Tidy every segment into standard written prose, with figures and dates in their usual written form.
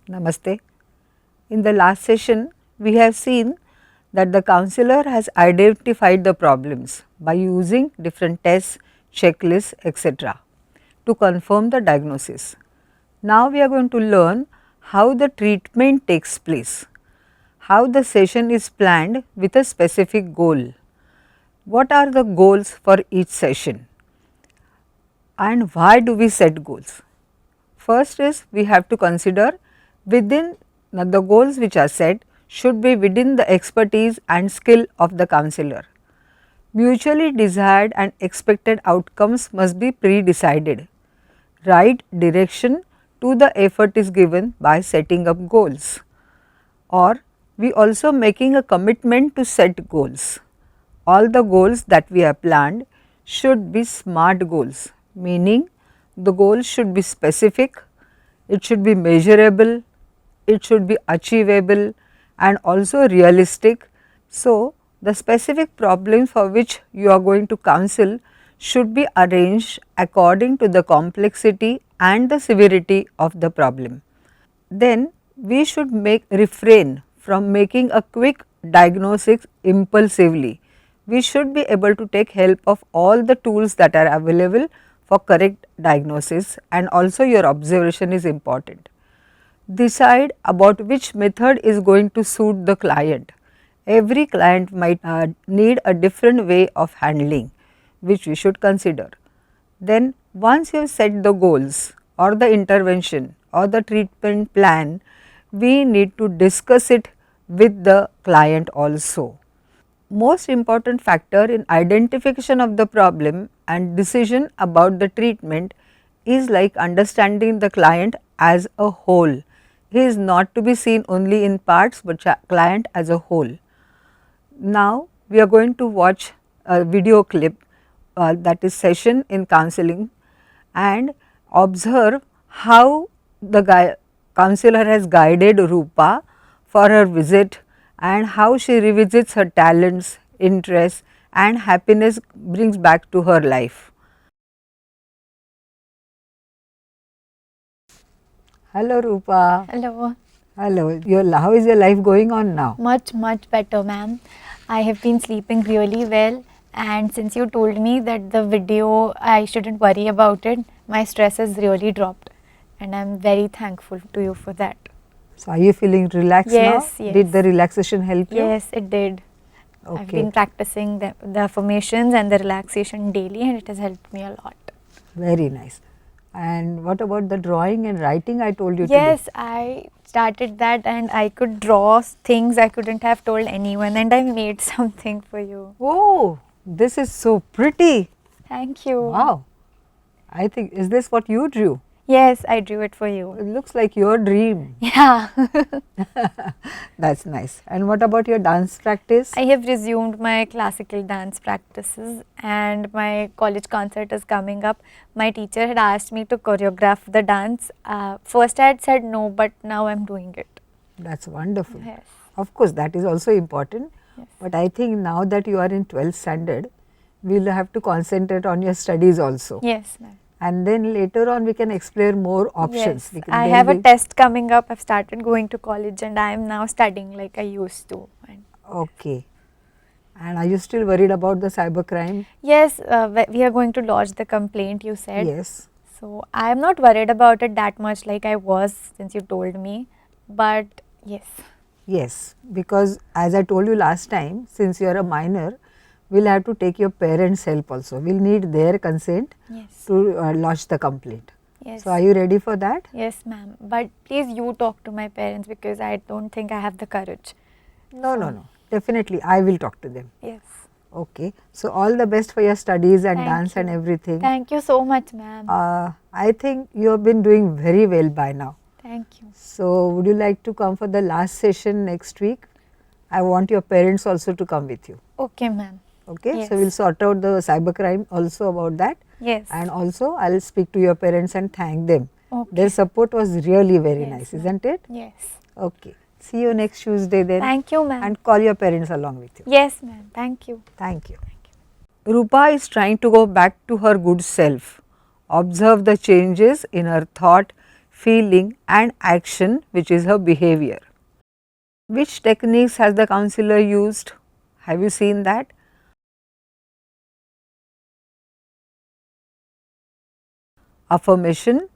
Namaste. In the last session, we have seen that the counselor has identified the problems by using different tests, checklists, etc. to confirm the diagnosis. Now we are going to learn how the treatment takes place, how the session is planned with a specific goal. What are the goals for each session and why do we set goals? First is we have to consider within the goals which are set should be within the expertise and skill of the counselor. Mutually desired and expected outcomes must be pre-decided. Right direction to the effort is given by setting up goals, or we also making a commitment to set goals. All the goals that we have planned should be SMART goals, meaning the goal should be specific, it should be measurable, it should be achievable and also realistic. So, the specific problems for which you are going to counsel should be arranged according to the complexity and the severity of the problem. Then we should refrain from making a quick diagnosis impulsively. We should be able to take help of all the tools that are available for correct diagnosis, and also your observation is important. Decide about which method is going to suit the client. Every client might need a different way of handling, which we should consider. Then once you have set the goals or the intervention or the treatment plan, we need to discuss it with the client also. Most important factor in identification of the problem and decision about the treatment is like understanding the client as a whole. He is not to be seen only in parts, but client as a whole. Now we are going to watch a video clip that is session in counseling and observe how the counselor has guided Rupa for her visit and how she revisits her talents, interests and happiness brings back to her life. Hello Rupa. Hello. Hello. How is your life going on now? Much better, ma'am. I have been sleeping really well, and since you told me that the video I shouldn't worry about it, my stress has really dropped, and I'm very thankful to you for that. So are you feeling relaxed Yes, now? yes. Did the relaxation help you? Yes, it did. Okay. I've been practicing the affirmations and the relaxation daily, and it has helped me a lot. Very nice. And what about the drawing and writing I told you Yes, today? I started that and I could draw things I couldn't have told anyone, and I made something for you. Oh, this is so pretty. Thank you. Wow. I think, is this what you drew? Yes, I drew it for you. It looks like your dream. Yeah. That's nice. And what about your dance practice? I have resumed my classical dance practices, and my college concert is coming up. My teacher had asked me to choreograph the dance. First I had said no, but now I'm doing it. That's wonderful. Yes. Of course, that is also important. Yes. But I think now that you are in 12th standard, we will have to concentrate on your studies also. Yes, ma'am. And then later on we can explore more options. Yes. I have a test coming up. I've started going to college and I am now studying like I used to. Okay. And are you still worried about the cybercrime? Yes, we are going to lodge the complaint, you said. Yes. So I am not worried about it that much like I was since you told me. But yes. Yes, because as I told you last time, since you are a minor, we will have to take your parents' help also. We will need their consent to lodge the complaint. Yes. So, are you ready for that? Yes, ma'am. But please you talk to my parents because I don't think I have the courage. No. Definitely, I will talk to them. Yes. Okay. So, all the best for your studies and Thank dance you. and everything. Thank you so much, ma'am. I think you have been doing very well by now. Thank you. So, would you like to come for the last session next week? I want your parents also to come with you. Okay, ma'am. Okay. Yes. So, we will sort out the cybercrime also about that. Yes. And also I will speak to your parents and thank them. Okay. Their support was really very Yes, nice, ma'am. isn't it? Yes. Okay. See you next Tuesday then. Thank you, ma'am. And call your parents along with you. Yes, ma'am. Thank you. Thank you. Rupa is trying to go back to her good self. Observe the changes in her thought, feeling and action, which is her behavior. Which techniques has the counselor used? Have you seen that? Affirmation,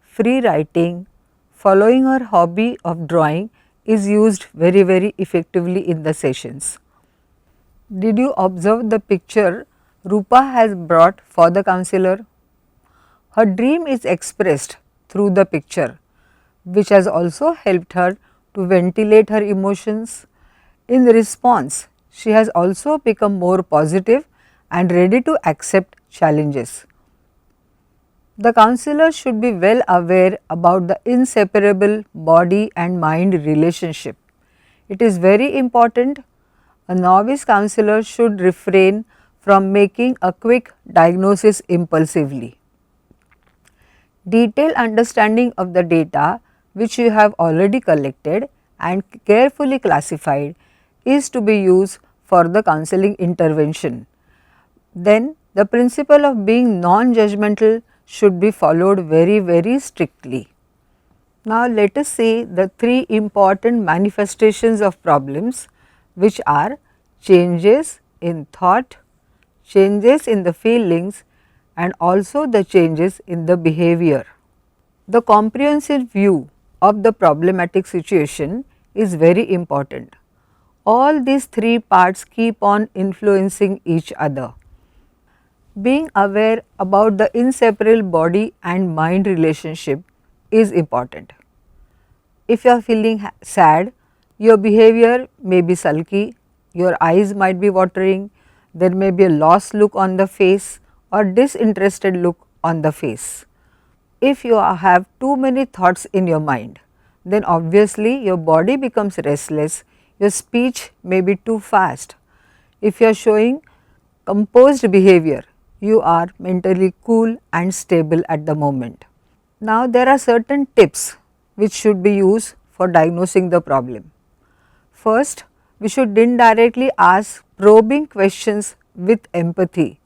free writing, following her hobby of drawing is used very effectively in the sessions. Did you observe the picture Rupa has brought for the counselor? Her dream is expressed through the picture, which has also helped her to ventilate her emotions. In response, she has also become more positive and ready to accept challenges. The counselor should be well aware about the inseparable body and mind relationship. It is very important. A novice counselor should refrain from making a quick diagnosis impulsively. Detailed understanding of the data which you have already collected and carefully classified is to be used for the counseling intervention. Then the principle of being non-judgmental should be followed very strictly. Now let us see the three important manifestations of problems, which are changes in thought, changes in the feelings, and also the changes in the behavior. The comprehensive view of the problematic situation is very important. All these three parts keep on influencing each other. Being aware about the inseparable body and mind relationship is important. If you are feeling sad, your behavior may be sulky, your eyes might be watering, there may be a lost look on the face or disinterested look on the face. If you have too many thoughts in your mind, then obviously your body becomes restless, your speech may be too fast. If you are showing composed behavior, you are mentally cool and stable at the moment. Now there are certain tips which should be used for diagnosing the problem. First, we should indirectly ask probing questions with empathy.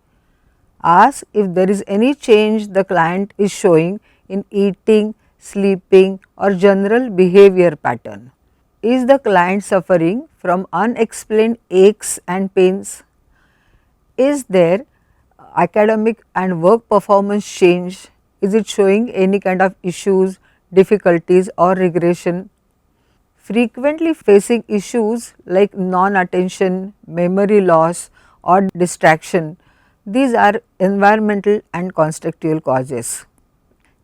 Ask if there is any change the client is showing in eating, sleeping or general behavior pattern. Is the client suffering from unexplained aches and pains? Is there academic and work performance change? Is it showing any kind of issues, difficulties or regression? Frequently facing issues like non-attention, memory loss or distraction, these are environmental and contextual causes.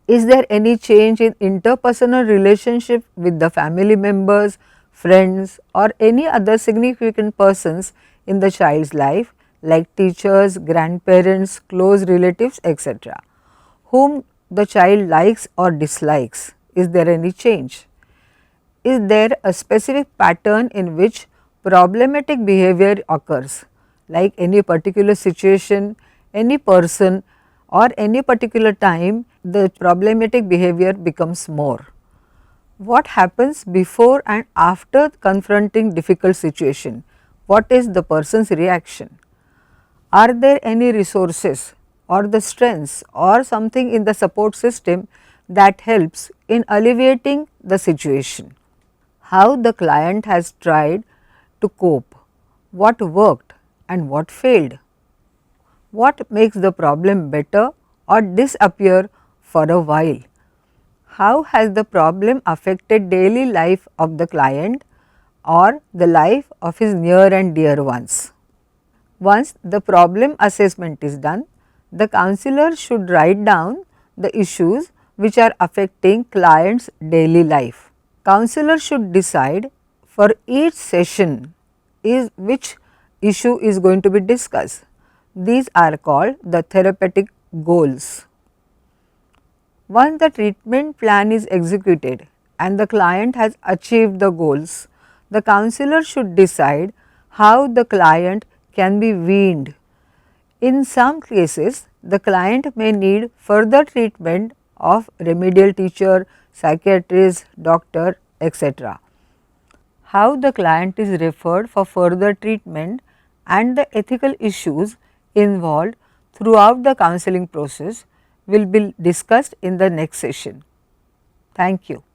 Is there any change in interpersonal relationship with the family members, friends or any other significant persons in the child's life like teachers, grandparents, close relatives, etc., whom the child likes or dislikes? Is there any change? Is there a specific pattern in which problematic behavior occurs, like any particular situation, any person or any particular time the problematic behavior becomes more? What happens before and after confronting difficult situation? What is the person's reaction? Are there any resources or the strengths or something in the support system that helps in alleviating the situation? How the client has tried to cope, what worked and what failed, what makes the problem better or disappear for a while, how has the problem affected daily life of the client or the life of his near and dear ones. Once the problem assessment is done, the counselor should write down the issues which are affecting client's daily life. Counselor should decide for each session is which issue is going to be discussed. These are called the therapeutic goals. Once the treatment plan is executed and the client has achieved the goals, the counselor should decide how the client can be weaned. In some cases, the client may need further treatment of remedial teacher, psychiatrist, doctor, etc. How the client is referred for further treatment and the ethical issues involved throughout the counseling process will be discussed in the next session. Thank you.